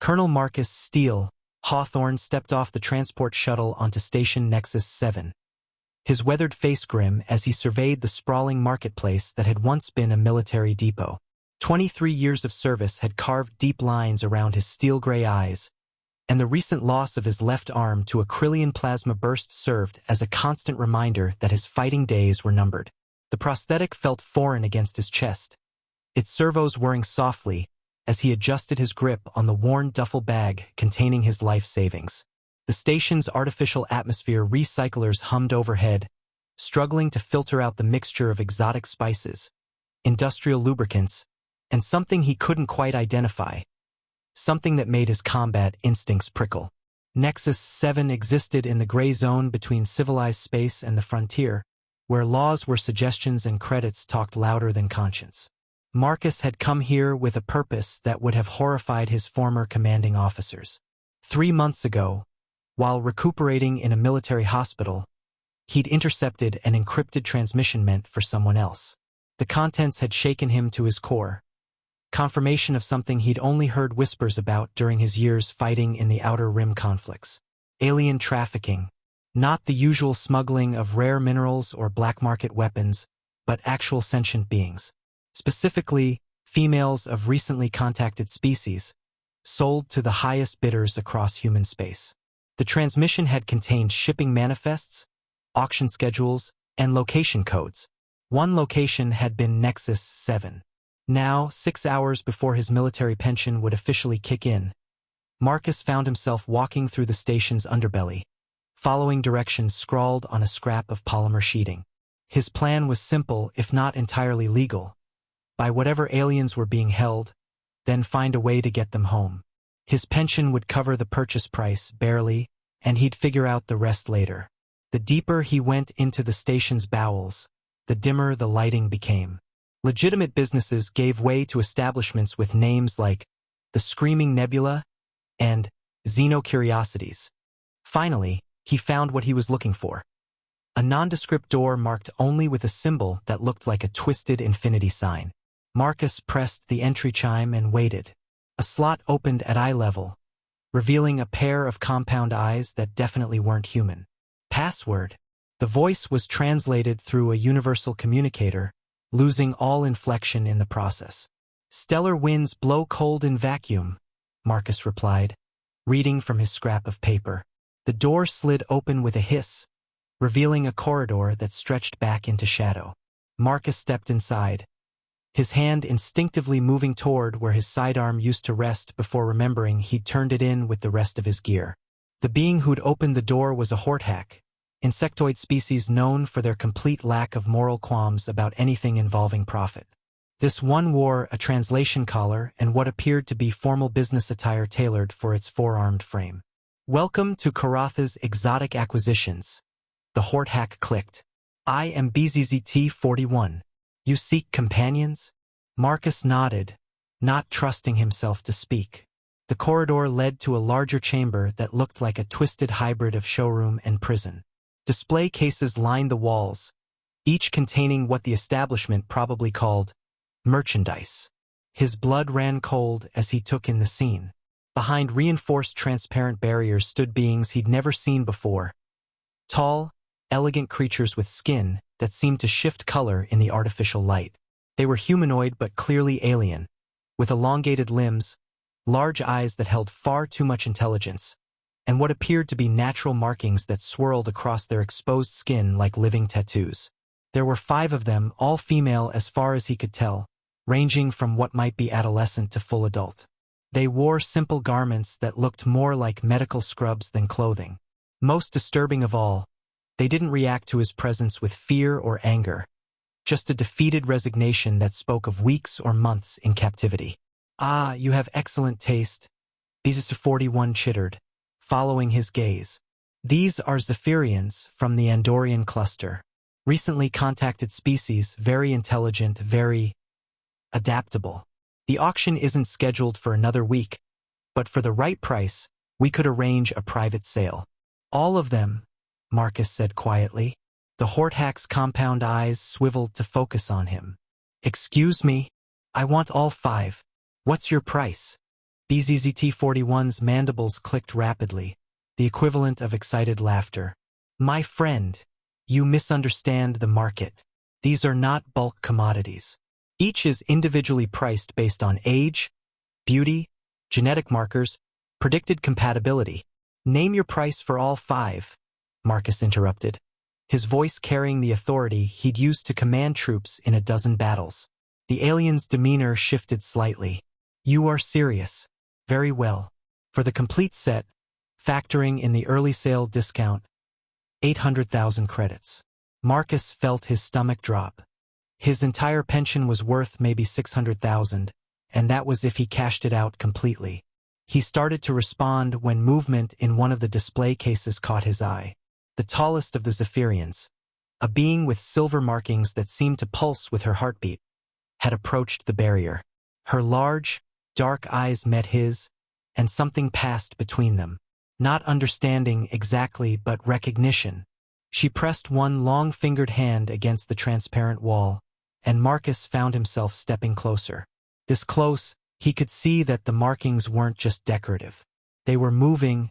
Colonel Marcus Steele Hawthorne stepped off the transport shuttle onto Station Nexus 7, his weathered face grim as he surveyed the sprawling marketplace that had once been a military depot. 23 years of service had carved deep lines around his steel-gray eyes, and the recent loss of his left arm to a Kryllian plasma burst served as a constant reminder that his fighting days were numbered. The prosthetic felt foreign against his chest, its servos whirring softly as he adjusted his grip on the worn duffel bag containing his life savings. The station's artificial atmosphere recyclers hummed overhead, struggling to filter out the mixture of exotic spices, industrial lubricants, and something he couldn't quite identify, something that made his combat instincts prickle. Nexus 7 existed in the gray zone between civilized space and the frontier, where laws were suggestions and credits talked louder than conscience. Marcus had come here with a purpose that would have horrified his former commanding officers. 3 months ago, while recuperating in a military hospital, he'd intercepted an encrypted transmission meant for someone else. The contents had shaken him to his core, confirmation of something he'd only heard whispers about during his years fighting in the Outer Rim conflicts. Alien trafficking. Not the usual smuggling of rare minerals or black market weapons, but actual sentient beings. Specifically, females of recently contacted species, sold to the highest bidders across human space. The transmission had contained shipping manifests, auction schedules, and location codes. One location had been Nexus 7. Now, 6 hours before his military pension would officially kick in, Marcus found himself walking through the station's underbelly, following directions scrawled on a scrap of polymer sheeting. His plan was simple, if not entirely legal. Buy whatever aliens were being held, then find a way to get them home. His pension would cover the purchase price, barely, and he'd figure out the rest later. The deeper he went into the station's bowels, the dimmer the lighting became. Legitimate businesses gave way to establishments with names like the Screaming Nebula and Xenocuriosities. Finally, he found what he was looking for. A nondescript door marked only with a symbol that looked like a twisted infinity sign. Marcus pressed the entry chime and waited. A slot opened at eye level, revealing a pair of compound eyes that definitely weren't human. Password. The voice was translated through a universal communicator, losing all inflection in the process. Stellar winds blow cold in vacuum, Marcus replied, reading from his scrap of paper. The door slid open with a hiss, revealing a corridor that stretched back into shadow. Marcus stepped inside, his hand instinctively moving toward where his sidearm used to rest before remembering he'd turned it in with the rest of his gear. The being who'd opened the door was a Horthak, insectoid species known for their complete lack of moral qualms about anything involving profit. This one wore a translation collar and what appeared to be formal business attire tailored for its four-armed frame. "Welcome to Karatha's Exotic Acquisitions," the Horthak clicked. "I am BZZT-41. You seek companions?" Marcus nodded, not trusting himself to speak. The corridor led to a larger chamber that looked like a twisted hybrid of showroom and prison. Display cases lined the walls, each containing what the establishment probably called merchandise. His blood ran cold as he took in the scene. Behind reinforced transparent barriers stood beings he'd never seen before. Tall, elegant creatures with skin that seemed to shift color in the artificial light. They were humanoid but clearly alien, with elongated limbs, large eyes that held far too much intelligence, and what appeared to be natural markings that swirled across their exposed skin like living tattoos. There were 5 of them, all female as far as he could tell, ranging from what might be adolescent to full adult. They wore simple garments that looked more like medical scrubs than clothing. Most disturbing of all, they didn't react to his presence with fear or anger, just a defeated resignation that spoke of weeks or months in captivity. "Ah, you have excellent taste," BZZ-41 chittered, following his gaze. "These are Zephyrians from the Andorian cluster. Recently contacted species, very intelligent, very adaptable. The auction isn't scheduled for another week, but for the right price, we could arrange a private sale." "All of them," Marcus said quietly. The Horthak's compound eyes swiveled to focus on him. "Excuse me? I want all 5. What's your price?" BZZT-41's mandibles clicked rapidly, the equivalent of excited laughter. My friend, you misunderstand the market. These are not bulk commodities. Each is individually priced based on age, beauty, genetic markers, predicted compatibility. Name your price for all 5, Marcus interrupted, his voice carrying the authority he'd used to command troops in a dozen battles. The alien's demeanor shifted slightly. You are serious. Very well. For the complete set, factoring in the early sale discount, 800,000 credits. Marcus felt his stomach drop. His entire pension was worth maybe 600,000, and that was if he cashed it out completely. He started to respond when movement in one of the display cases caught his eye. The tallest of the Zephyrians, a being with silver markings that seemed to pulse with her heartbeat, had approached the barrier. Her large, dark eyes met his, and something passed between them. Not understanding exactly, but recognition. She pressed one long-fingered hand against the transparent wall, and Marcus found himself stepping closer. This close, he could see that the markings weren't just decorative. They were moving,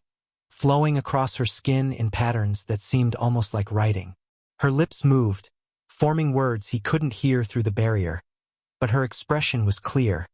flowing across her skin in patterns that seemed almost like writing. Her lips moved, forming words he couldn't hear through the barrier, but her expression was clear.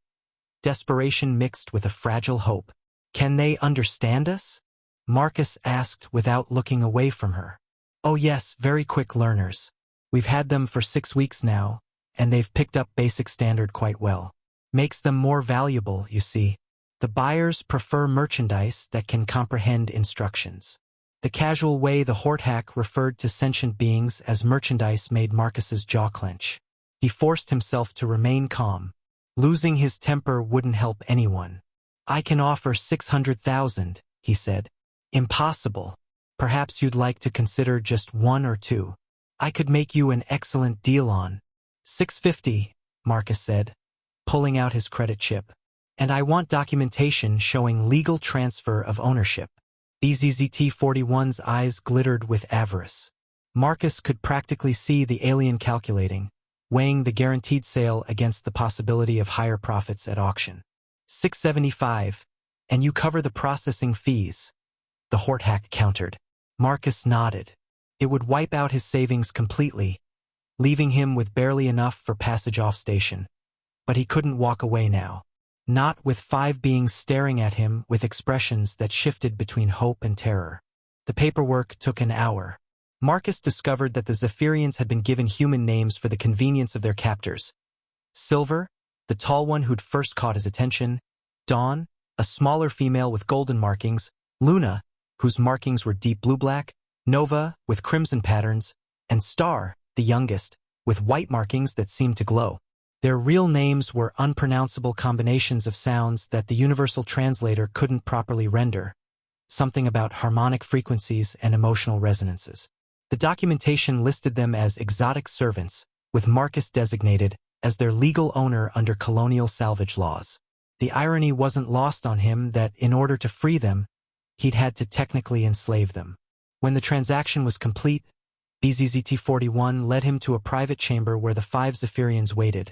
Desperation mixed with a fragile hope. Can they understand us? Marcus asked without looking away from her. Oh yes, very quick learners. We've had them for 6 weeks now, and they've picked up basic standard quite well. Makes them more valuable, you see. The buyers prefer merchandise that can comprehend instructions. The casual way the Horthack referred to sentient beings as merchandise made Marcus's jaw clench. He forced himself to remain calm. Losing his temper wouldn't help anyone. I can offer 600,000, he said. Impossible. Perhaps you'd like to consider just 1 or 2. I could make you an excellent deal on 650, Marcus said, pulling out his credit chip. And I want documentation showing legal transfer of ownership. BZZT-41's eyes glittered with avarice. Marcus could practically see the alien calculating, weighing the guaranteed sale against the possibility of higher profits at auction. 675, and you cover the processing fees, the Horthack countered. Marcus nodded. It would wipe out his savings completely, leaving him with barely enough for passage off station. But he couldn't walk away now. Not with 5 beings staring at him with expressions that shifted between hope and terror. The paperwork took an hour. Marcus discovered that the Zephyrians had been given human names for the convenience of their captors. Silver, the tall one who'd first caught his attention, Dawn, a smaller female with golden markings, Luna, whose markings were deep blue-black, Nova, with crimson patterns, and Star, the youngest, with white markings that seemed to glow. Their real names were unpronounceable combinations of sounds that the universal translator couldn't properly render, something about harmonic frequencies and emotional resonances. The documentation listed them as exotic servants, with Marcus designated as their legal owner under colonial salvage laws. The irony wasn't lost on him that in order to free them, he'd had to technically enslave them. When the transaction was complete, BZZT-41 led him to a private chamber where the 5 Zephyrians waited,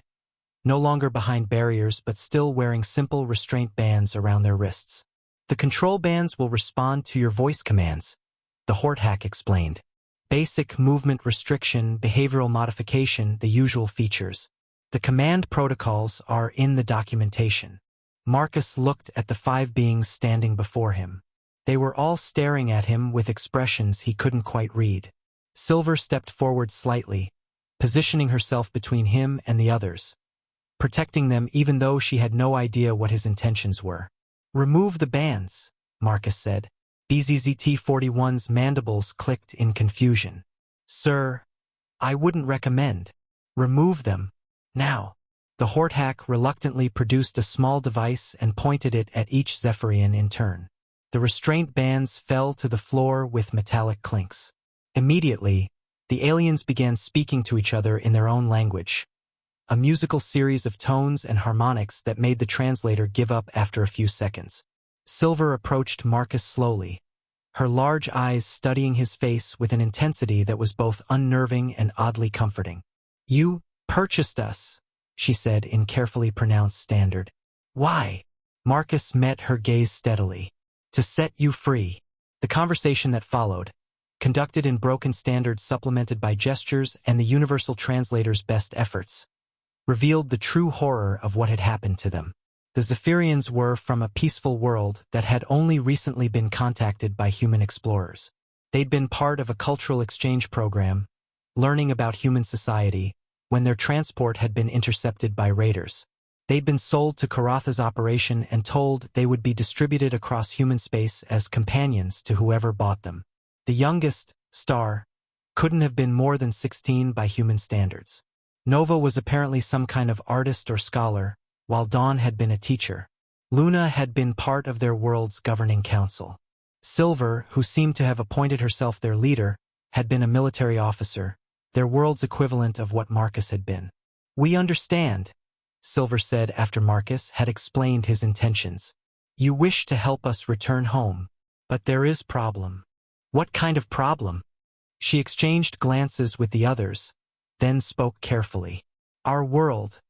no longer behind barriers but still wearing simple restraint bands around their wrists. The control bands will respond to your voice commands, the Horthack explained. Basic movement restriction, behavioral modification, the usual features. The command protocols are in the documentation. Marcus looked at the 5 beings standing before him. They were all staring at him with expressions he couldn't quite read. Silver stepped forward slightly, positioning herself between him and the others, protecting them even though she had no idea what his intentions were. Remove the bands, Marcus said. BZZT-41's mandibles clicked in confusion. Sir, I wouldn't recommend. Remove them. Now. The Horthack reluctantly produced a small device and pointed it at each Zephyrian in turn. The restraint bands fell to the floor with metallic clinks. Immediately, the aliens began speaking to each other in their own language, a musical series of tones and harmonics that made the translator give up after a few seconds. Silver approached Marcus slowly, her large eyes studying his face with an intensity that was both unnerving and oddly comforting. You purchased us, she said in carefully pronounced standard. Why? Marcus met her gaze steadily. To set you free. The conversation that followed, conducted in broken standards supplemented by gestures and the universal translator's best efforts, revealed the true horror of what had happened to them. The Zephyrians were from a peaceful world that had only recently been contacted by human explorers. They'd been part of a cultural exchange program, learning about human society, when their transport had been intercepted by raiders. They'd been sold to Karatha's operation and told they would be distributed across human space as companions to whoever bought them. The youngest, Star, couldn't have been more than 16 by human standards. Nova was apparently some kind of artist or scholar, while Dawn had been a teacher. Luna had been part of their world's governing council. Silver, who seemed to have appointed herself their leader, had been a military officer, their world's equivalent of what Marcus had been. "We understand," Silver said after Marcus had explained his intentions. "You wish to help us return home, but there is problem." "What kind of problem?" She exchanged glances with the others, then spoke carefully. "Our world.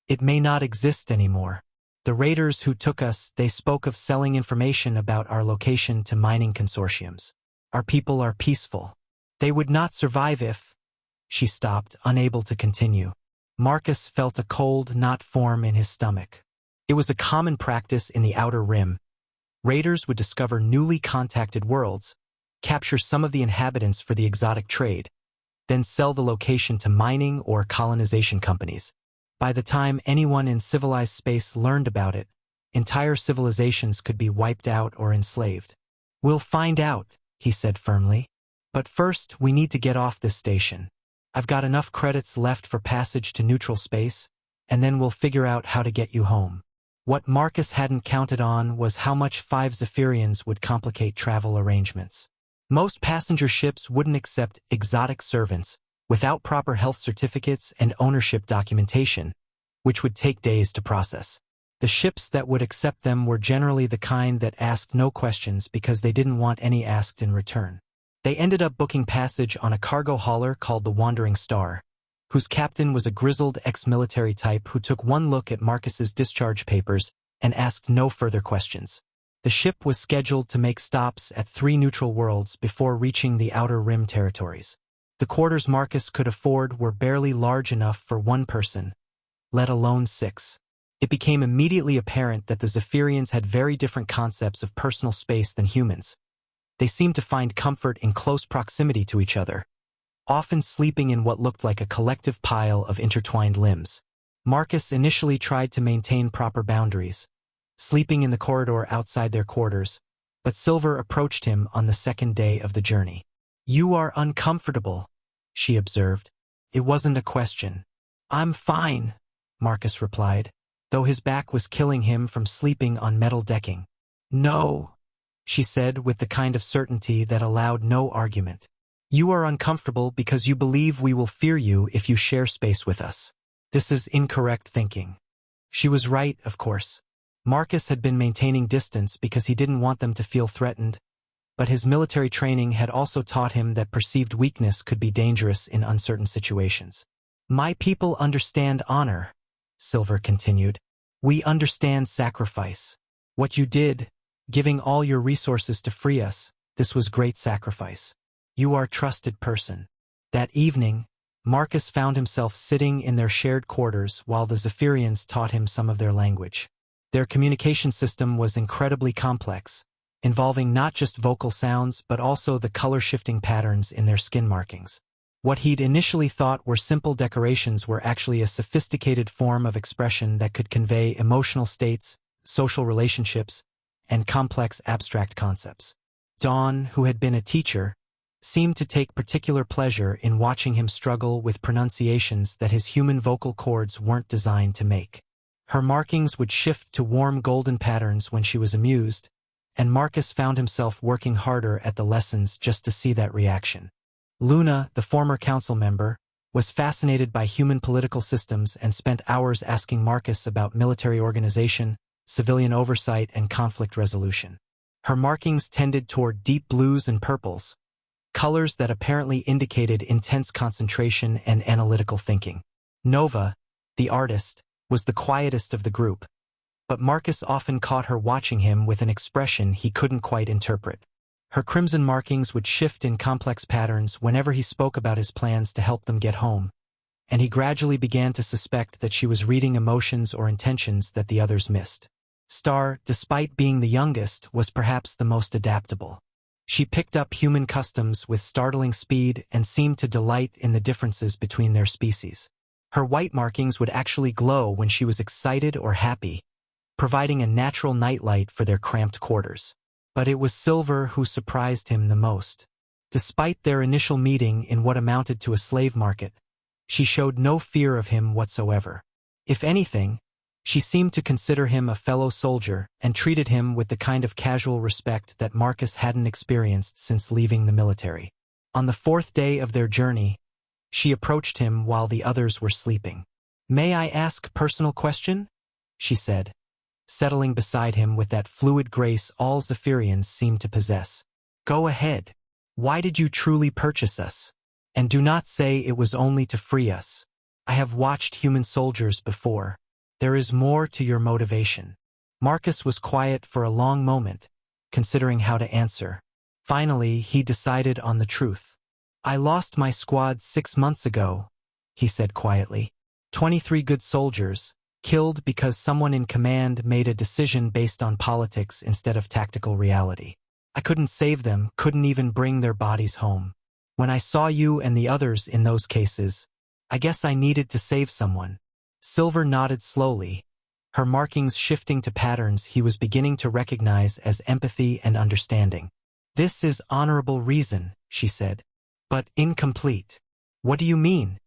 It may not exist anymore. The raiders who took us, they spoke of selling information about our location to mining consortiums. Our people are peaceful. They would not survive if—" She stopped, unable to continue. Marcus felt a cold knot form in his stomach. It was a common practice in the Outer Rim. Raiders would discover newly contacted worlds, capture some of the inhabitants for the exotic trade, then sell the location to mining or colonization companies. By the time anyone in civilized space learned about it, entire civilizations could be wiped out or enslaved. "We'll find out," he said firmly. "But first, we need to get off this station. I've got enough credits left for passage to neutral space, and then we'll figure out how to get you home." What Marcus hadn't counted on was how much 5 Zephyrians would complicate travel arrangements. Most passenger ships wouldn't accept exotic servants without proper health certificates and ownership documentation, which would take days to process. The ships that would accept them were generally the kind that asked no questions because they didn't want any asked in return. They ended up booking passage on a cargo hauler called the Wandering Star, whose captain was a grizzled ex-military type who took one look at Marcus's discharge papers and asked no further questions. The ship was scheduled to make stops at 3 neutral worlds before reaching the Outer Rim territories. The quarters Marcus could afford were barely large enough for 1 person, let alone 6. It became immediately apparent that the Zephyrians had very different concepts of personal space than humans. They seemed to find comfort in close proximity to each other, often sleeping in what looked like a collective pile of intertwined limbs. Marcus initially tried to maintain proper boundaries, sleeping in the corridor outside their quarters, but Silver approached him on the 2nd day of the journey. "You are uncomfortable," she observed. It wasn't a question. "I'm fine," Marcus replied, though his back was killing him from sleeping on metal decking. "No," she said with the kind of certainty that allowed no argument. "You are uncomfortable because you believe we will fear you if you share space with us. This is incorrect thinking." She was right, of course. Marcus had been maintaining distance because he didn't want them to feel threatened, but his military training had also taught him that perceived weakness could be dangerous in uncertain situations. "My people understand honor," Silver continued. "We understand sacrifice. What you did, giving all your resources to free us, this was great sacrifice. You are a trusted person." That evening, Marcus found himself sitting in their shared quarters while the Zephyrians taught him some of their language. Their communication system was incredibly complex, involving not just vocal sounds but also the color-shifting patterns in their skin markings. What he'd initially thought were simple decorations were actually a sophisticated form of expression that could convey emotional states, social relationships, and complex abstract concepts. Dawn, who had been a teacher, seemed to take particular pleasure in watching him struggle with pronunciations that his human vocal cords weren't designed to make. Her markings would shift to warm golden patterns when she was amused, and Marcus found himself working harder at the lessons just to see that reaction. Luna, the former council member, was fascinated by human political systems and spent hours asking Marcus about military organization, civilian oversight, and conflict resolution. Her markings tended toward deep blues and purples, colors that apparently indicated intense concentration and analytical thinking. Nova, the artist, was the quietest of the group, but Marcus often caught her watching him with an expression he couldn't quite interpret. Her crimson markings would shift in complex patterns whenever he spoke about his plans to help them get home, and he gradually began to suspect that she was reading emotions or intentions that the others missed. Star, despite being the youngest, was perhaps the most adaptable. She picked up human customs with startling speed and seemed to delight in the differences between their species. Her white markings would actually glow when she was excited or happy, providing a natural nightlight for their cramped quarters. But it was Silver who surprised him the most. Despite their initial meeting in what amounted to a slave market, she showed no fear of him whatsoever. If anything, she seemed to consider him a fellow soldier and treated him with the kind of casual respect that Marcus hadn't experienced since leaving the military. On the fourth day of their journey, she approached him while the others were sleeping. "May I ask a personal question?" she said, settling beside him with that fluid grace all Zephyrians seemed to possess. "Go ahead. Why did you truly purchase us? And do not say it was only to free us. I have watched human soldiers before. There is more to your motivation." Marcus was quiet for a long moment, considering how to answer. Finally, he decided on the truth. "I lost my squad 6 months ago," he said quietly. 23 good soldiers, killed because someone in command made a decision based on politics instead of tactical reality. I couldn't save them, couldn't even bring their bodies home. When I saw you and the others in those cases, I guess I needed to save someone. Silver nodded slowly, her markings shifting to patterns he was beginning to recognize as empathy and understanding. "This is honorable reason," she said, "but incomplete." "What do you mean?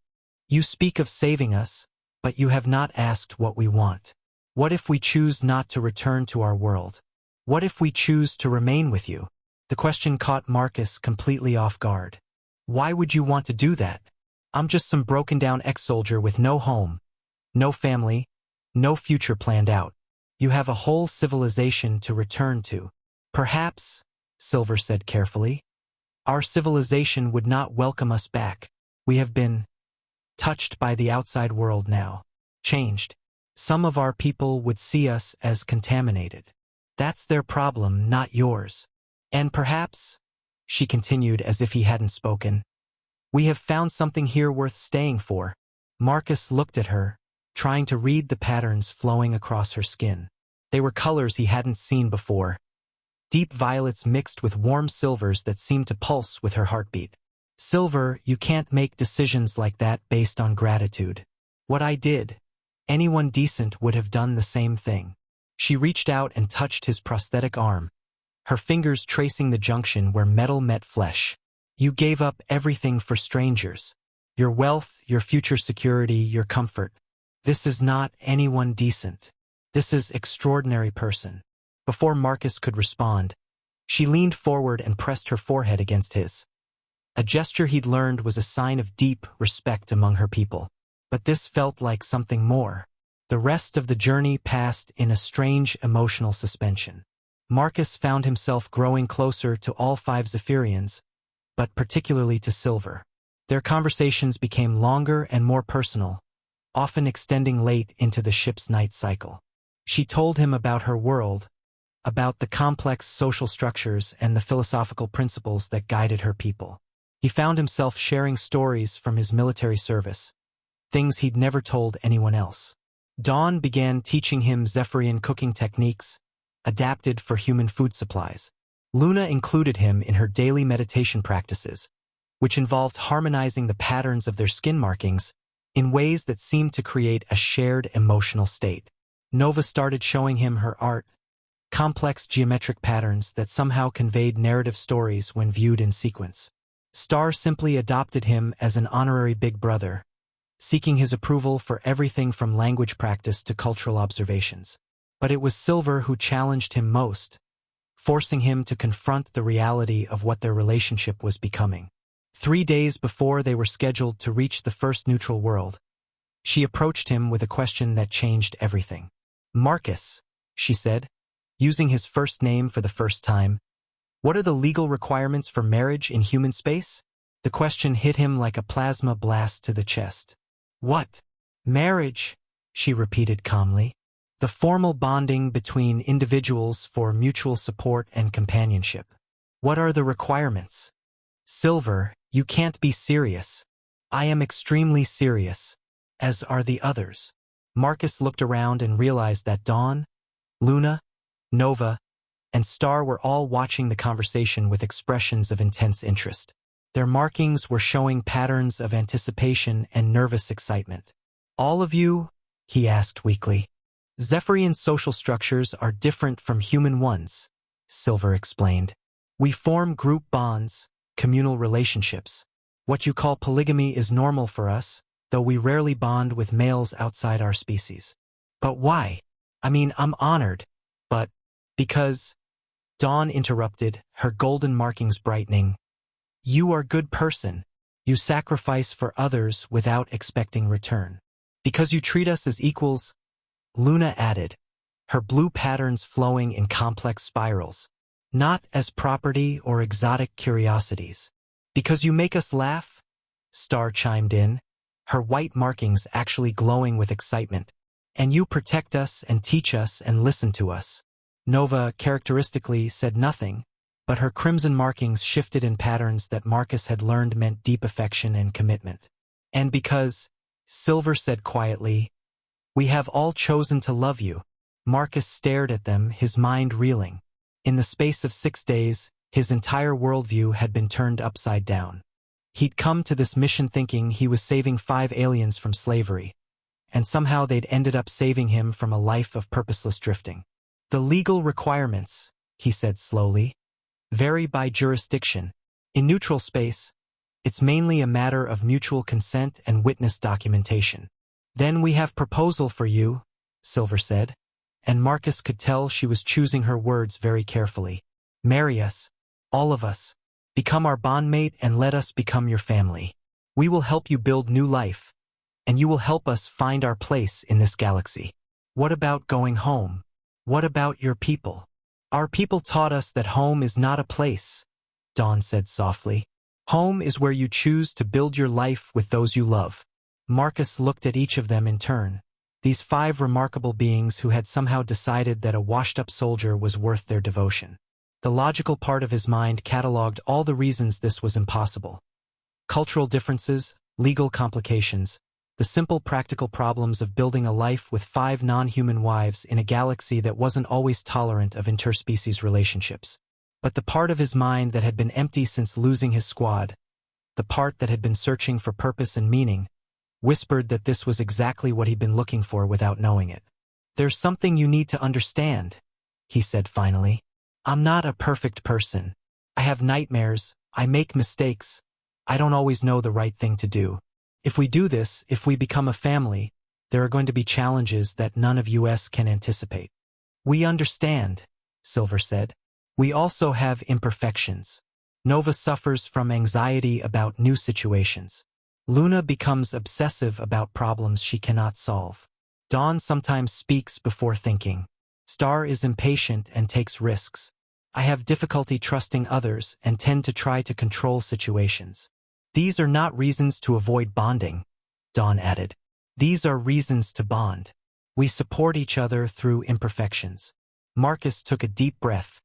You speak of saving us, but you have not asked what we want. What if we choose not to return to our world? What if we choose to remain with you?" The question caught Marcus completely off guard. "Why would you want to do that? I'm just some broken-down ex-soldier with no home, no family, no future planned out. You have a whole civilization to return to." "Perhaps," Silver said carefully, "our civilization would not welcome us back. We have been touched by the outside world now. Changed. Some of our people would see us as contaminated. That's their problem, not yours. And perhaps," she continued as if he hadn't spoken, "we have found something here worth staying for." Marcus looked at her, trying to read the patterns flowing across her skin. They were colors he hadn't seen before. Deep violets mixed with warm silvers that seemed to pulse with her heartbeat. "Silver, you can't make decisions like that based on gratitude. What I did, anyone decent would have done the same thing." She reached out and touched his prosthetic arm, her fingers tracing the junction where metal met flesh. "You gave up everything for strangers. Your wealth, your future security, your comfort. This is not anyone decent. This is extraordinary person." Before Marcus could respond, she leaned forward and pressed her forehead against his. A gesture he'd learned was a sign of deep respect among her people. But this felt like something more. The rest of the journey passed in a strange emotional suspension. Marcus found himself growing closer to all 5 Zephyrians, but particularly to Silver. Their conversations became longer and more personal, often extending late into the ship's night cycle. She told him about her world, about the complex social structures and the philosophical principles that guided her people. He found himself sharing stories from his military service, things he'd never told anyone else. Dawn began teaching him Zephyrian cooking techniques, adapted for human food supplies. Luna included him in her daily meditation practices, which involved harmonizing the patterns of their skin markings in ways that seemed to create a shared emotional state. Nova started showing him her art, complex geometric patterns that somehow conveyed narrative stories when viewed in sequence. Star simply adopted him as an honorary big brother, seeking his approval for everything from language practice to cultural observations. But it was Silver who challenged him most, forcing him to confront the reality of what their relationship was becoming. 3 days before they were scheduled to reach the first neutral world, she approached him with a question that changed everything. "Marcus," she said, using his first name for the first time, "what are the legal requirements for marriage in human space?" The question hit him like a plasma blast to the chest. "What? Marriage?" she repeated calmly. The formal bonding between individuals for mutual support and companionship. What are the requirements? Silver, you can't be serious. I am extremely serious, as are the others. Marcus looked around and realized that Dawn, Luna, Nova, and Star were all watching the conversation with expressions of intense interest. Their markings were showing patterns of anticipation and nervous excitement. All of you? He asked weakly. Zephyrian social structures are different from human ones, Silver explained. We form group bonds, communal relationships. What you call polygamy is normal for us, though we rarely bond with males outside our species. But why? I mean, I'm honored, but because... Dawn interrupted, her golden markings brightening. You are a good person. You sacrifice for others without expecting return. Because you treat us as equals, Luna added, her blue patterns flowing in complex spirals. Not as property or exotic curiosities. Because you make us laugh? Star chimed in, her white markings actually glowing with excitement. And you protect us and teach us and listen to us. Nova, characteristically, said nothing, but her crimson markings shifted in patterns that Marcus had learned meant deep affection and commitment. And because, Silver said quietly, we have all chosen to love you. Marcus stared at them, his mind reeling. In the space of 6 days, his entire worldview had been turned upside down. He'd come to this mission thinking he was saving 5 aliens from slavery, and somehow they'd ended up saving him from a life of purposeless drifting. The legal requirements, he said slowly, vary by jurisdiction. In neutral space, it's mainly a matter of mutual consent and witness documentation. Then we have proposal for you, Silver said, and Marcus could tell she was choosing her words very carefully. Marry us, all of us, become our bondmate and let us become your family. We will help you build new life, and you will help us find our place in this galaxy. What about going home? What about your people? Our people taught us that home is not a place, Dawn said softly. Home is where you choose to build your life with those you love. Marcus looked at each of them in turn. These 5 remarkable beings who had somehow decided that a washed-up soldier was worth their devotion. The logical part of his mind catalogued all the reasons this was impossible. Cultural differences, legal complications, the simple practical problems of building a life with 5 non-human wives in a galaxy that wasn't always tolerant of interspecies relationships. But the part of his mind that had been empty since losing his squad, the part that had been searching for purpose and meaning, whispered that this was exactly what he'd been looking for without knowing it. There's something you need to understand, he said finally. I'm not a perfect person. I have nightmares, I make mistakes, I don't always know the right thing to do. If we do this, if we become a family, there are going to be challenges that none of us can anticipate. We understand, Silver said. We also have imperfections. Nova suffers from anxiety about new situations. Luna becomes obsessive about problems she cannot solve. Dawn sometimes speaks before thinking. Star is impatient and takes risks. I have difficulty trusting others and tend to try to control situations. These are not reasons to avoid bonding, Dawn added. These are reasons to bond. We support each other through imperfections. Marcus took a deep breath,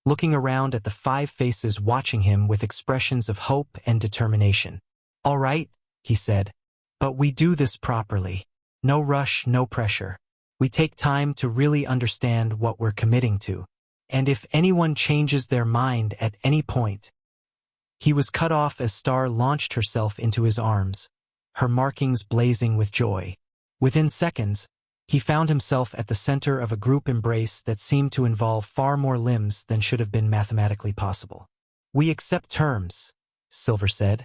looking around at the 5 faces watching him with expressions of hope and determination. All right, he said, but we do this properly. No rush, no pressure. We take time to really understand what we're committing to. And if anyone changes their mind at any point... He was cut off as Star launched herself into his arms, her markings blazing with joy. Within seconds, he found himself at the center of a group embrace that seemed to involve far more limbs than should have been mathematically possible. We accept terms, Silver said,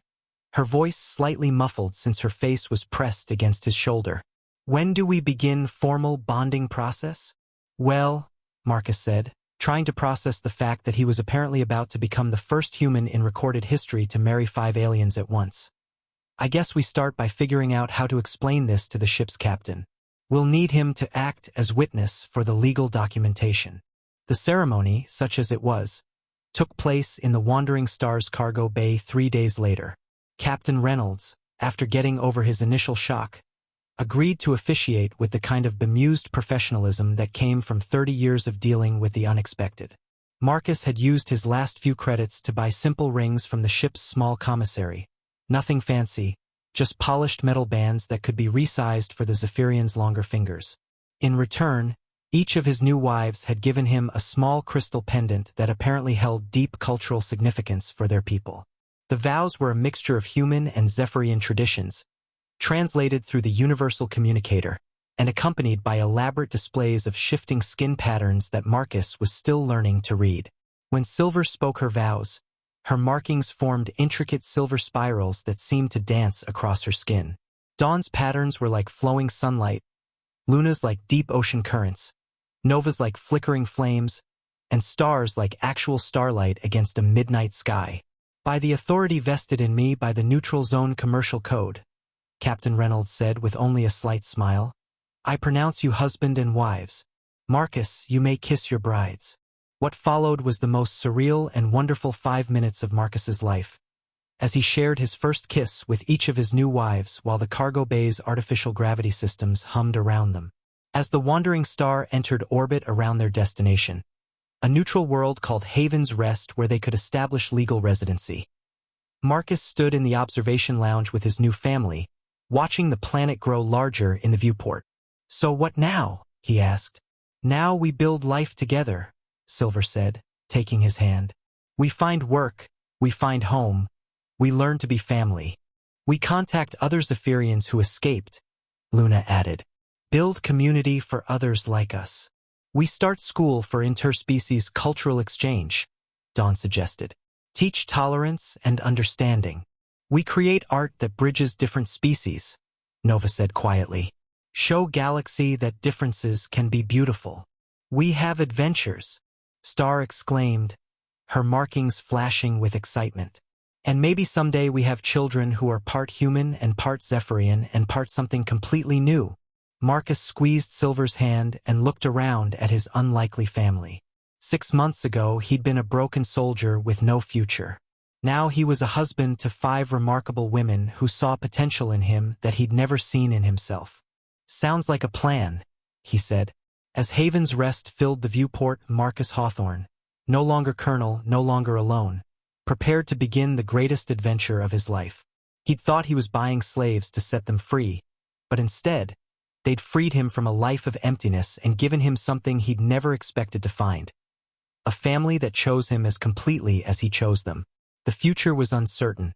her voice slightly muffled since her face was pressed against his shoulder. When do we begin formal bonding process? Well, Marcus said, trying to process the fact that he was apparently about to become the first human in recorded history to marry 5 aliens at once. I guess we start by figuring out how to explain this to the ship's captain. We'll need him to act as witness for the legal documentation. The ceremony, such as it was, took place in the Wandering Star's cargo bay 3 days later. Captain Reynolds, after getting over his initial shock, agreed to officiate with the kind of bemused professionalism that came from 30 years of dealing with the unexpected. Marcus had used his last few credits to buy simple rings from the ship's small commissary. Nothing fancy, just polished metal bands that could be resized for the Zephyrian's longer fingers. In return, each of his new wives had given him a small crystal pendant that apparently held deep cultural significance for their people. The vows were a mixture of human and Zephyrian traditions, translated through the universal communicator, and accompanied by elaborate displays of shifting skin patterns that Marcus was still learning to read. When Silver spoke her vows, her markings formed intricate silver spirals that seemed to dance across her skin. Dawn's patterns were like flowing sunlight, Luna's like deep ocean currents, Nova's like flickering flames, and stars like actual starlight against a midnight sky. By the authority vested in me by the Neutral Zone Commercial Code, Captain Reynolds said with only a slight smile, I pronounce you husband and wives. Marcus, you may kiss your brides. What followed was the most surreal and wonderful 5 minutes of Marcus's life, as he shared his first kiss with each of his new wives while the cargo bay's artificial gravity systems hummed around them. As the wandering star entered orbit around their destination, a neutral world called Haven's Rest where they could establish legal residency, Marcus stood in the observation lounge with his new family, watching the planet grow larger in the viewport. So what now? He asked. Now we build life together, Silver said, taking his hand. We find work, we find home, we learn to be family. We contact other Zephyrians who escaped, Luna added. Build community for others like us. We start school for interspecies cultural exchange, Dawn suggested. Teach tolerance and understanding. We create art that bridges different species, Nova said quietly. Show Galaxy that differences can be beautiful. We have adventures, Star exclaimed, her markings flashing with excitement. And maybe someday we have children who are part human and part Zephyrian and part something completely new. Marcus squeezed Silver's hand and looked around at his unlikely family. 6 months ago, he'd been a broken soldier with no future. Now he was a husband to 5 remarkable women who saw potential in him that he'd never seen in himself. Sounds like a plan, he said. As Haven's Rest filled the viewport, Marcus Hawthorne, no longer colonel, no longer alone, prepared to begin the greatest adventure of his life. He'd thought he was buying slaves to set them free, but instead, they'd freed him from a life of emptiness and given him something he'd never expected to find. A family that chose him as completely as he chose them. The future was uncertain,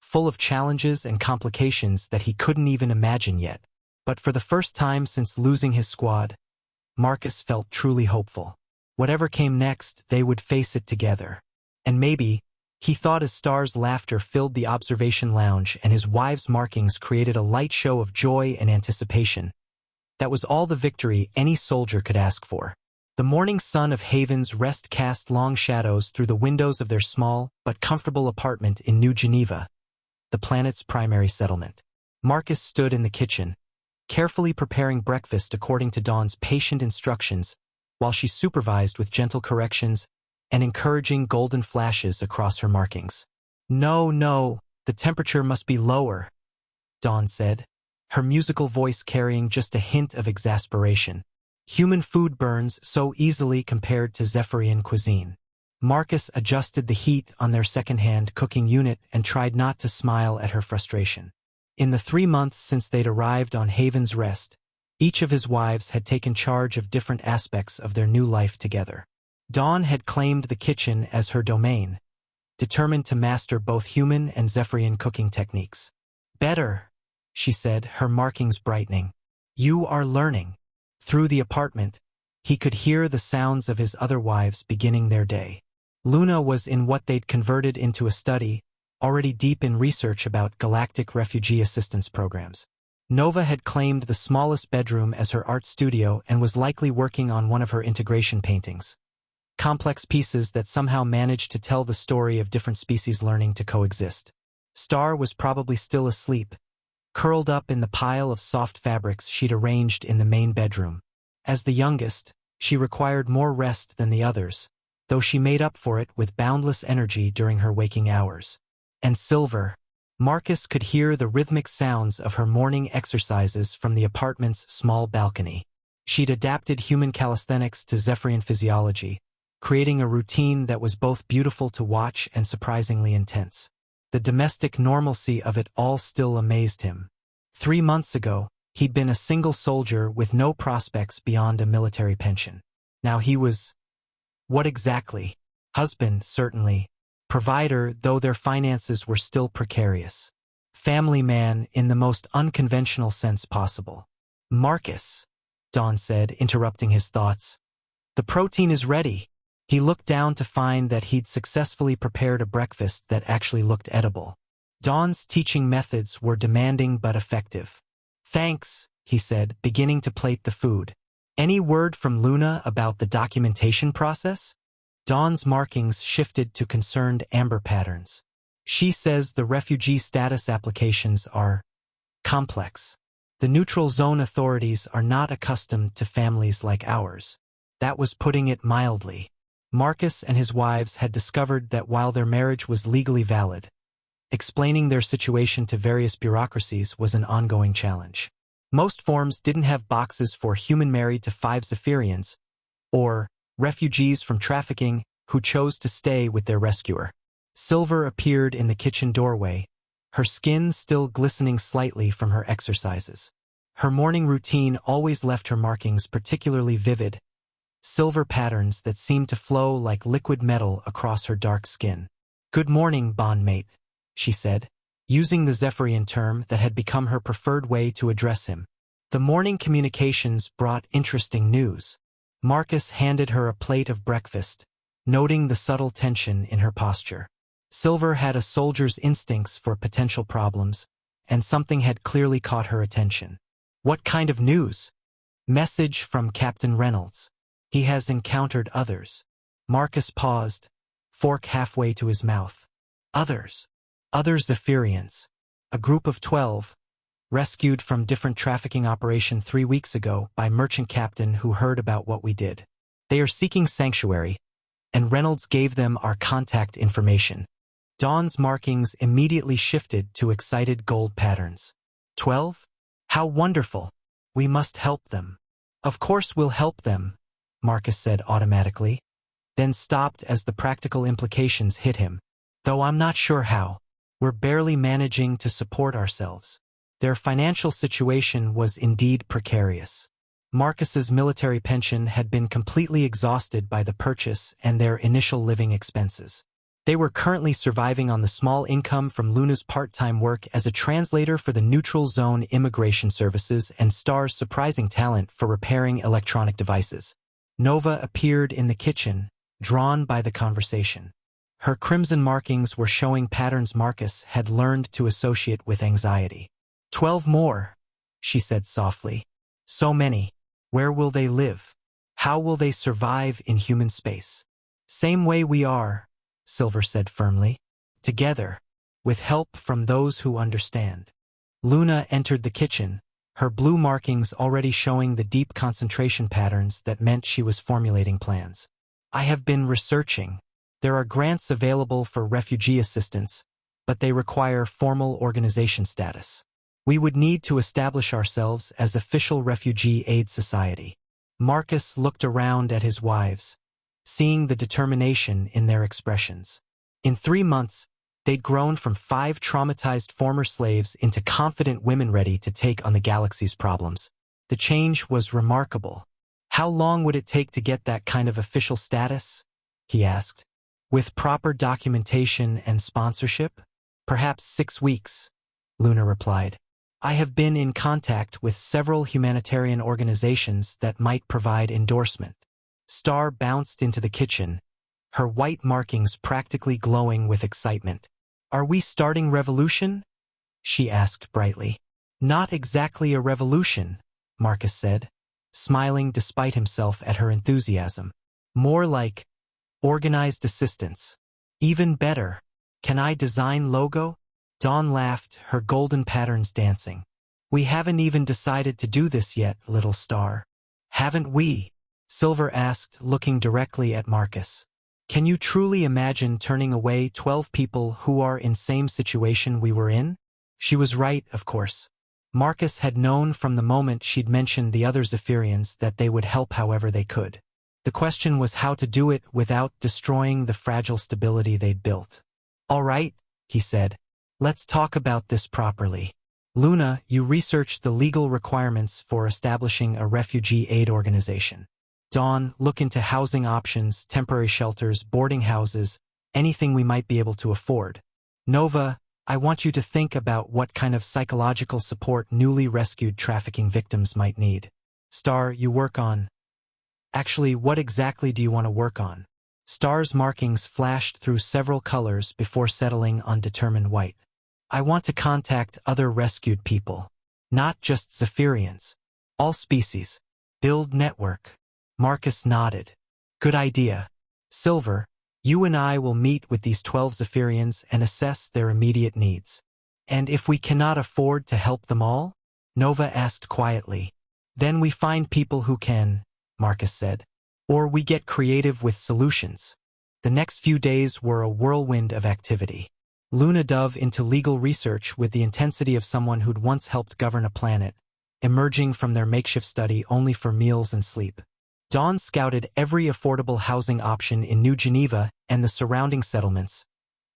full of challenges and complications that he couldn't even imagine yet. But for the first time since losing his squad, Marcus felt truly hopeful. Whatever came next, they would face it together. And maybe, he thought as Star's laughter filled the observation lounge and his wife's markings created a light show of joy and anticipation. That was all the victory any soldier could ask for. The morning sun of Haven's Rest cast long shadows through the windows of their small but comfortable apartment in New Geneva, the planet's primary settlement. Marcus stood in the kitchen, carefully preparing breakfast according to Dawn's patient instructions, while she supervised with gentle corrections and encouraging golden flashes across her markings. No, the temperature must be lower, Dawn said, her musical voice carrying just a hint of exasperation. Human food burns so easily compared to Zephyrian cuisine. Marcus adjusted the heat on their second-hand cooking unit and tried not to smile at her frustration. In the 3 months since they'd arrived on Haven's Rest, each of his wives had taken charge of different aspects of their new life together. Dawn had claimed the kitchen as her domain, determined to master both human and Zephyrian cooking techniques. Better, she said, her markings brightening. You are learning. Through the apartment, he could hear the sounds of his other wives beginning their day. Luna was in what they'd converted into a study, already deep in research about galactic refugee assistance programs. Nova had claimed the smallest bedroom as her art studio and was likely working on one of her integration paintings. Complex pieces that somehow managed to tell the story of different species learning to coexist. Star was probably still asleep, curled up in the pile of soft fabrics she'd arranged in the main bedroom. As the youngest, she required more rest than the others, though she made up for it with boundless energy during her waking hours. And Silver, Marcus could hear the rhythmic sounds of her morning exercises from the apartment's small balcony. She'd adapted human calisthenics to Zephyrian physiology, creating a routine that was both beautiful to watch and surprisingly intense. The domestic normalcy of it all still amazed him. 3 months ago, he'd been a single soldier with no prospects beyond a military pension. Now he was... what exactly? Husband, certainly. Provider, though their finances were still precarious. Family man in the most unconventional sense possible. Marcus, Dawn said, interrupting his thoughts. The protein is ready. He looked down to find that he'd successfully prepared a breakfast that actually looked edible. Dawn's teaching methods were demanding but effective. Thanks, he said, beginning to plate the food. Any word from Luna about the documentation process? Dawn's markings shifted to concerned amber patterns. She says the refugee status applications are complex. The neutral zone authorities are not accustomed to families like ours. That was putting it mildly. Marcus and his wives had discovered that while their marriage was legally valid, explaining their situation to various bureaucracies was an ongoing challenge. Most forms didn't have boxes for human married to 5 Zephyrians, or refugees from trafficking who chose to stay with their rescuer. Silver appeared in the kitchen doorway, her skin still glistening slightly from her exercises. Her morning routine always left her markings particularly vivid, silver patterns that seemed to flow like liquid metal across her dark skin. "Good morning, bondmate," she said, using the Zephyrian term that had become her preferred way to address him. The morning communications brought interesting news. Marcus handed her a plate of breakfast, noting the subtle tension in her posture. Silver had a soldier's instincts for potential problems, and something had clearly caught her attention. "What kind of news?" "Message from Captain Reynolds. He has encountered others." Marcus paused, fork halfway to his mouth. Others. Other Zephyrians. A group of 12, rescued from different trafficking operation 3 weeks ago by merchant captain who heard about what we did. They are seeking sanctuary, and Reynolds gave them our contact information. Dawn's markings immediately shifted to excited gold patterns. 12? How wonderful! We must help them. Of course we'll help them, Marcus said automatically, then stopped as the practical implications hit him. Though I'm not sure how. We're barely managing to support ourselves. Their financial situation was indeed precarious. Marcus's military pension had been completely exhausted by the purchase and their initial living expenses. They were currently surviving on the small income from Luna's part-time work as a translator for the Neutral Zone Immigration Services and Star's surprising talent for repairing electronic devices. Nova appeared in the kitchen, drawn by the conversation. Her crimson markings were showing patterns Marcus had learned to associate with anxiety. 12 more, she said softly. So many. Where will they live? How will they survive in human space? Same way we are, Silver said firmly. Together, with help from those who understand. Luna entered the kitchen, her blue markings already showing the deep concentration patterns that meant she was formulating plans. I have been researching. There are grants available for refugee assistance, but they require formal organization status. We would need to establish ourselves as official refugee aid society. Marcus looked around at his wives, seeing the determination in their expressions. In 3 months, they'd grown from 5 traumatized former slaves into confident women ready to take on the galaxy's problems. The change was remarkable. How long would it take to get that kind of official status? He asked. With proper documentation and sponsorship? Perhaps 6 weeks, Luna replied. I have been in contact with several humanitarian organizations that might provide endorsement. Star bounced into the kitchen, her white markings practically glowing with excitement. Are we starting revolution? She asked brightly. Not exactly a revolution, Marcus said, smiling despite himself at her enthusiasm. More like organized assistance. Even better. Can I design logo? Dawn laughed, her golden patterns dancing. We haven't even decided to do this yet, little star. Haven't we? Silver asked, looking directly at Marcus. Can you truly imagine turning away 12 people who are in same situation we were in? She was right, of course. Marcus had known from the moment she'd mentioned the other Zephyrians that they would help however they could. The question was how to do it without destroying the fragile stability they'd built. All right, he said. Let's talk about this properly. Luna, you researched the legal requirements for establishing a refugee aid organization. Dawn, look into housing options, temporary shelters, boarding houses, anything we might be able to afford. Nova, I want you to think about what kind of psychological support newly rescued trafficking victims might need. Star, you work on. Actually, what exactly do you want to work on? Star's markings flashed through several colors before settling on determined white. I want to contact other rescued people. Not just Zephyrians. All species. Build network. Marcus nodded. Good idea. Silver, you and I will meet with these 12 Zephyrians and assess their immediate needs. And if we cannot afford to help them all? Nova asked quietly. Then we find people who can, Marcus said. Or we get creative with solutions. The next few days were a whirlwind of activity. Luna dove into legal research with the intensity of someone who'd once helped govern a planet, emerging from their makeshift study only for meals and sleep. Dawn scouted every affordable housing option in New Geneva and the surrounding settlements,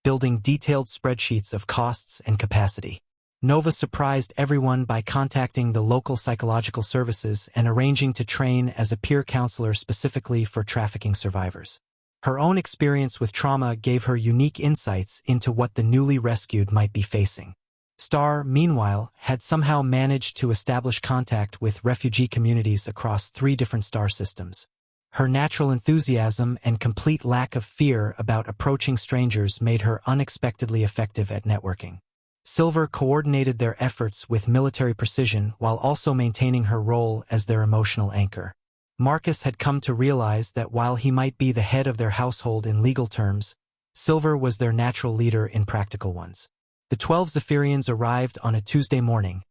building detailed spreadsheets of costs and capacity. Nova surprised everyone by contacting the local psychological services and arranging to train as a peer counselor specifically for trafficking survivors. Her own experience with trauma gave her unique insights into what the newly rescued might be facing. Star, meanwhile, had somehow managed to establish contact with refugee communities across 3 different star systems. Her natural enthusiasm and complete lack of fear about approaching strangers made her unexpectedly effective at networking. Silver coordinated their efforts with military precision while also maintaining her role as their emotional anchor. Marcus had come to realize that while he might be the head of their household in legal terms, Silver was their natural leader in practical ones. The 12 Zephyrians arrived on a Tuesday morning,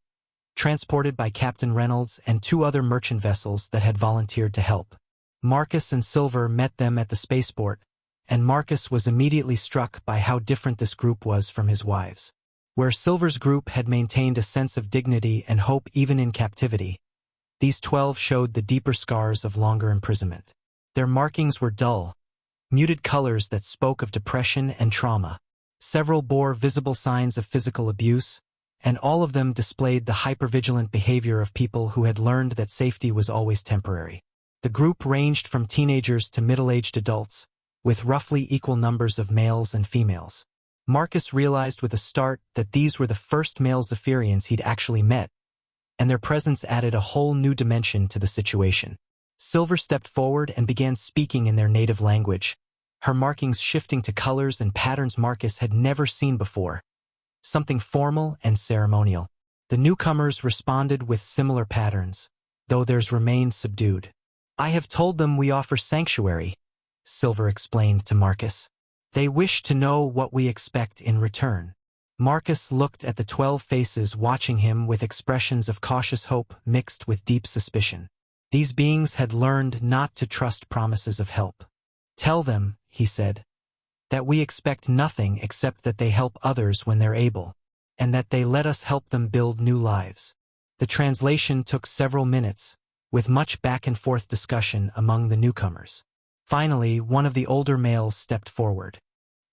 transported by Captain Reynolds and 2 other merchant vessels that had volunteered to help. Marcus and Silver met them at the spaceport, and Marcus was immediately struck by how different this group was from his wives. Where Silver's group had maintained a sense of dignity and hope even in captivity, these 12 showed the deeper scars of longer imprisonment. Their markings were dull, muted colors that spoke of depression and trauma. Several bore visible signs of physical abuse, and all of them displayed the hypervigilant behavior of people who had learned that safety was always temporary. The group ranged from teenagers to middle-aged adults, with roughly equal numbers of males and females. Marcus realized with a start that these were the first male Zephyrians he'd actually met, and their presence added a whole new dimension to the situation. Silver stepped forward and began speaking in their native language, her markings shifting to colors and patterns Marcus had never seen before, something formal and ceremonial. The newcomers responded with similar patterns, though theirs remained subdued. I have told them we offer sanctuary, Silver explained to Marcus. They wish to know what we expect in return. Marcus looked at the 12 faces watching him with expressions of cautious hope mixed with deep suspicion. These beings had learned not to trust promises of help. Tell them, he said, that we expect nothing except that they help others when they're able, and that they let us help them build new lives. The translation took several minutes, with much back-and-forth discussion among the newcomers. Finally, one of the older males stepped forward.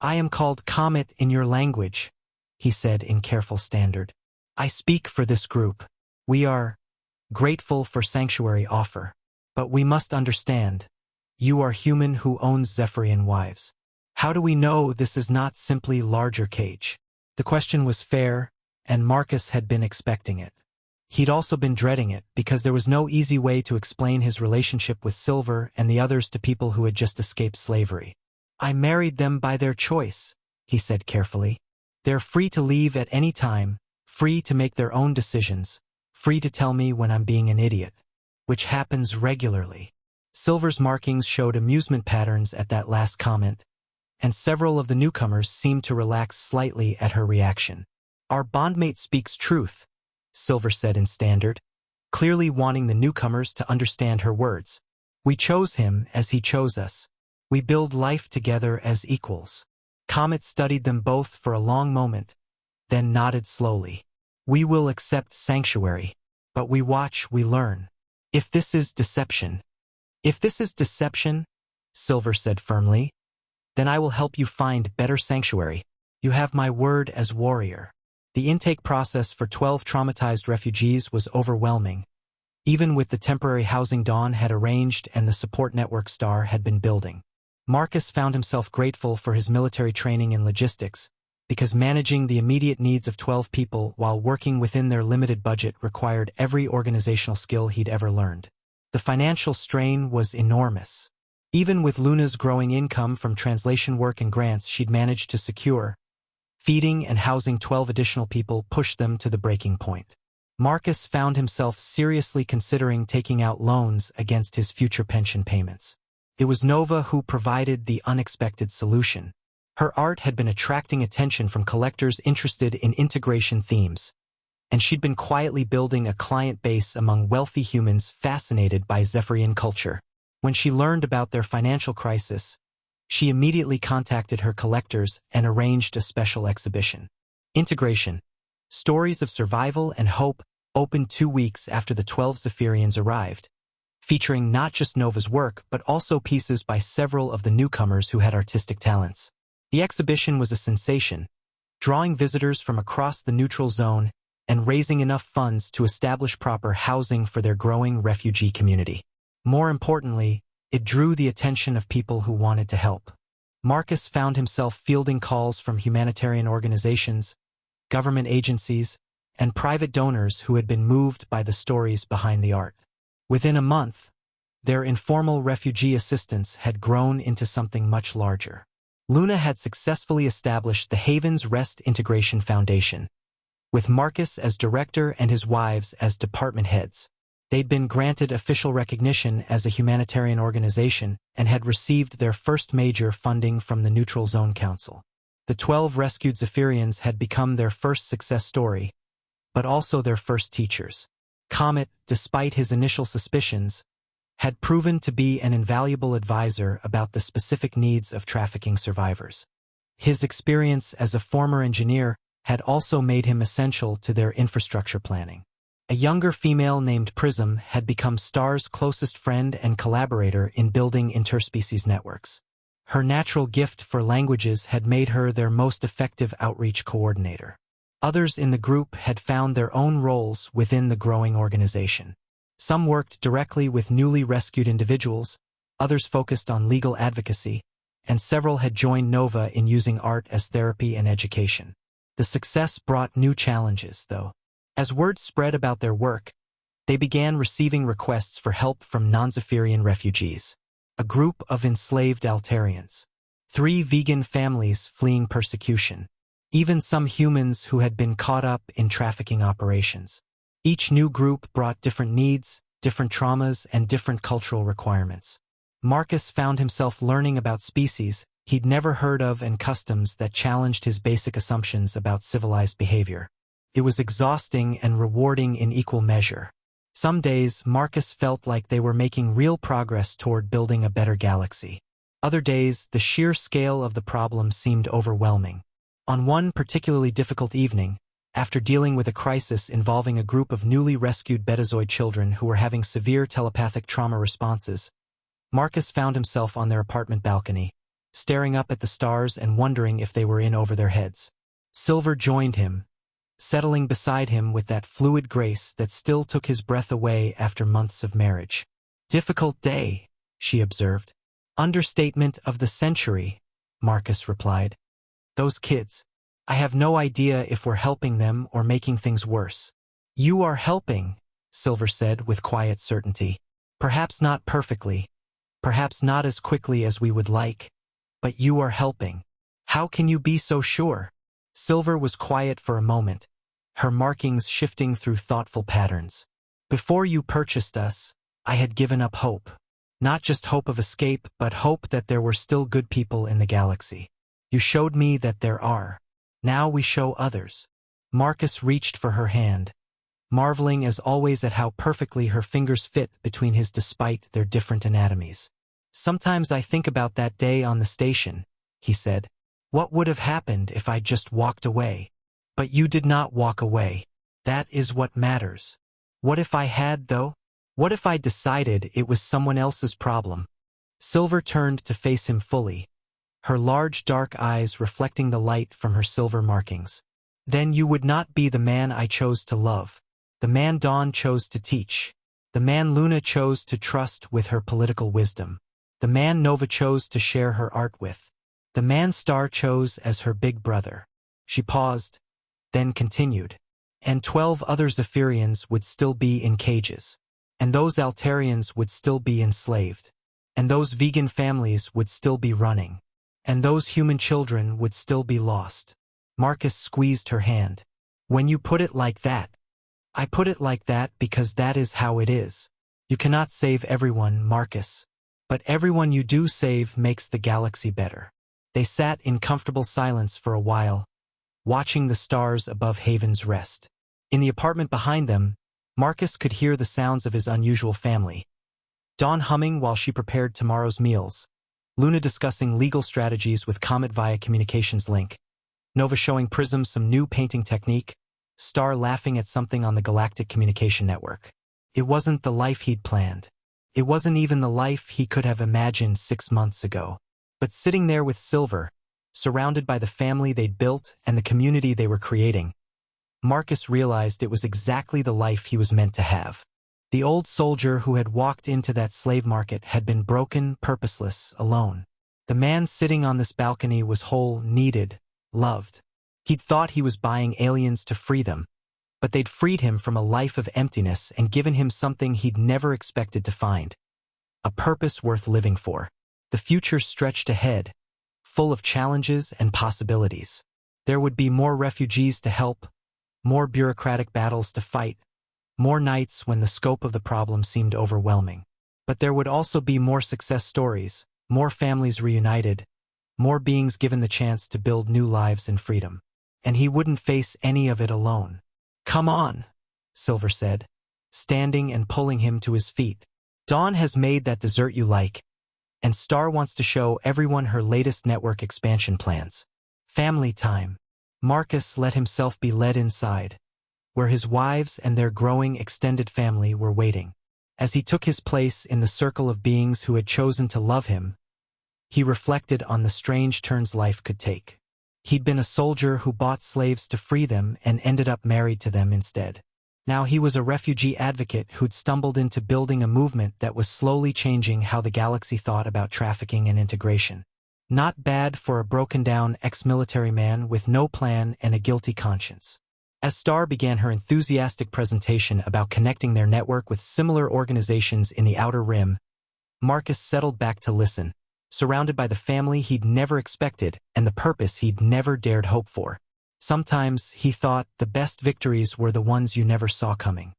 I am called Comet in your language, he said in careful standard. I speak for this group. We are grateful for sanctuary offer. But we must understand, you are human who owns Zephyrian wives. How do we know this is not simply larger cage? The question was fair, and Marcus had been expecting it. He'd also been dreading it because there was no easy way to explain his relationship with Silver and the others to people who had just escaped slavery. I married them by their choice, he said carefully. They're free to leave at any time, free to make their own decisions, free to tell me when I'm being an idiot, which happens regularly. Silver's markings showed amusement patterns at that last comment, and several of the newcomers seemed to relax slightly at her reaction. Our bondmate speaks truth, Silver said in standard, clearly wanting the newcomers to understand her words. We chose him as he chose us. We build life together as equals. Comet studied them both for a long moment, then nodded slowly. We will accept sanctuary, but we watch, we learn. If this is deception, Silver said firmly, then I will help you find better sanctuary. You have my word as warrior. The intake process for 12 traumatized refugees was overwhelming, even with the temporary housing Dawn had arranged and the support network Star had been building. Marcus found himself grateful for his military training in logistics, because managing the immediate needs of 12 people while working within their limited budget required every organizational skill he'd ever learned. The financial strain was enormous. Even with Luna's growing income from translation work and grants she'd managed to secure, feeding and housing 12 additional people pushed them to the breaking point. Marcus found himself seriously considering taking out loans against his future pension payments. It was Nova who provided the unexpected solution. Her art had been attracting attention from collectors interested in integration themes, and she'd been quietly building a client base among wealthy humans fascinated by Zephyrian culture. When she learned about their financial crisis, she immediately contacted her collectors and arranged a special exhibition. Integration, Stories of Survival and Hope, opened 2 weeks after the 12 Zephyrians arrived, featuring not just Nova's work but also pieces by several of the newcomers who had artistic talents. The exhibition was a sensation, drawing visitors from across the neutral zone and raising enough funds to establish proper housing for their growing refugee community. More importantly, it drew the attention of people who wanted to help. Marcus found himself fielding calls from humanitarian organizations, government agencies, and private donors who had been moved by the stories behind the art. Within a month, their informal refugee assistance had grown into something much larger. Luna had successfully established the Haven's Rest Integration Foundation, with Marcus as director and his wives as department heads. They'd been granted official recognition as a humanitarian organization and had received their first major funding from the Neutral Zone Council. The 12 rescued Zephyrians had become their first success story, but also their first teachers. Comet, despite his initial suspicions, had proven to be an invaluable advisor about the specific needs of trafficking survivors. His experience as a former engineer had also made him essential to their infrastructure planning. A younger female named Prism had become Star's closest friend and collaborator in building interspecies networks. Her natural gift for languages had made her their most effective outreach coordinator. Others in the group had found their own roles within the growing organization. Some worked directly with newly rescued individuals, others focused on legal advocacy, and several had joined Nova in using art as therapy and education. The success brought new challenges, though. As word spread about their work, they began receiving requests for help from non-Zephyrian refugees, a group of enslaved Altarians, 3 vegan families fleeing persecution, even some humans who had been caught up in trafficking operations. Each new group brought different needs, different traumas, and different cultural requirements. Marcus found himself learning about species he'd never heard of and customs that challenged his basic assumptions about civilized behavior. It was exhausting and rewarding in equal measure. Some days, Marcus felt like they were making real progress toward building a better galaxy. Other days, the sheer scale of the problem seemed overwhelming. On one particularly difficult evening, after dealing with a crisis involving a group of newly rescued Betazoid children who were having severe telepathic trauma responses, Marcus found himself on their apartment balcony, staring up at the stars and wondering if they were in over their heads. Silver joined him, settling beside him with that fluid grace that still took his breath away after months of marriage. "Difficult day," she observed. "Understatement of the century," Marcus replied. "Those kids. I have no idea if we're helping them or making things worse." "You are helping," Silver said with quiet certainty. "Perhaps not perfectly, perhaps not as quickly as we would like, but you are helping." "How can you be so sure?" Silver was quiet for a moment, her markings shifting through thoughtful patterns. "Before you purchased us, I had given up hope. Not just hope of escape, but hope that there were still good people in the galaxy. You showed me that there are. Now we show others." Marcus reached for her hand, marveling as always at how perfectly her fingers fit between his despite their different anatomies. Sometimes I think about that day on the station, he said. What would have happened if I just walked away? But you did not walk away. That is what matters. What if I had, though? What if I decided it was someone else's problem? Silver turned to face him fully, her large dark eyes reflecting the light from her silver markings. Then you would not be the man I chose to love, the man Dawn chose to teach, the man Luna chose to trust with her political wisdom, the man Nova chose to share her art with, the man Star chose as her big brother. She paused, then continued. And 12 other Zephyrians would still be in cages, and those Altarians would still be enslaved, and those vegan families would still be running, and those human children would still be lost. Marcus squeezed her hand. When you put it like that, I put it like that because that is how it is. You cannot save everyone, Marcus, but everyone you do save makes the galaxy better. They sat in comfortable silence for a while, watching the stars above Haven's Rest. In the apartment behind them, Marcus could hear the sounds of his unusual family. Dawn humming while she prepared tomorrow's meals, Luna discussing legal strategies with Comet via communications link, Nova showing Prism some new painting technique, Star laughing at something on the galactic communication network. It wasn't the life he'd planned. It wasn't even the life he could have imagined 6 months ago. But sitting there with Silver, surrounded by the family they'd built and the community they were creating, Marcus realized it was exactly the life he was meant to have. The old soldier who had walked into that slave market had been broken, purposeless, alone. The man sitting on this balcony was whole, needed, loved. He'd thought he was buying aliens to free them, but they'd freed him from a life of emptiness and given him something he'd never expected to find. A purpose worth living for. The future stretched ahead, full of challenges and possibilities. There would be more refugees to help, more bureaucratic battles to fight, more nights when the scope of the problem seemed overwhelming. But there would also be more success stories, more families reunited, more beings given the chance to build new lives in freedom. And he wouldn't face any of it alone. Come on, Silver said, standing and pulling him to his feet. Dawn has made that dessert you like, and Star wants to show everyone her latest network expansion plans. Family time. Marcus let himself be led inside, where his wives and their growing extended family were waiting. As he took his place in the circle of beings who had chosen to love him, he reflected on the strange turns life could take. He'd been a soldier who bought slaves to free them and ended up married to them instead. Now he was a refugee advocate who'd stumbled into building a movement that was slowly changing how the galaxy thought about trafficking and integration. Not bad for a broken-down ex-military man with no plan and a guilty conscience. As Star began her enthusiastic presentation about connecting their network with similar organizations in the Outer Rim, Marcus settled back to listen, surrounded by the family he'd never expected and the purpose he'd never dared hope for. Sometimes, he thought, the best victories were the ones you never saw coming.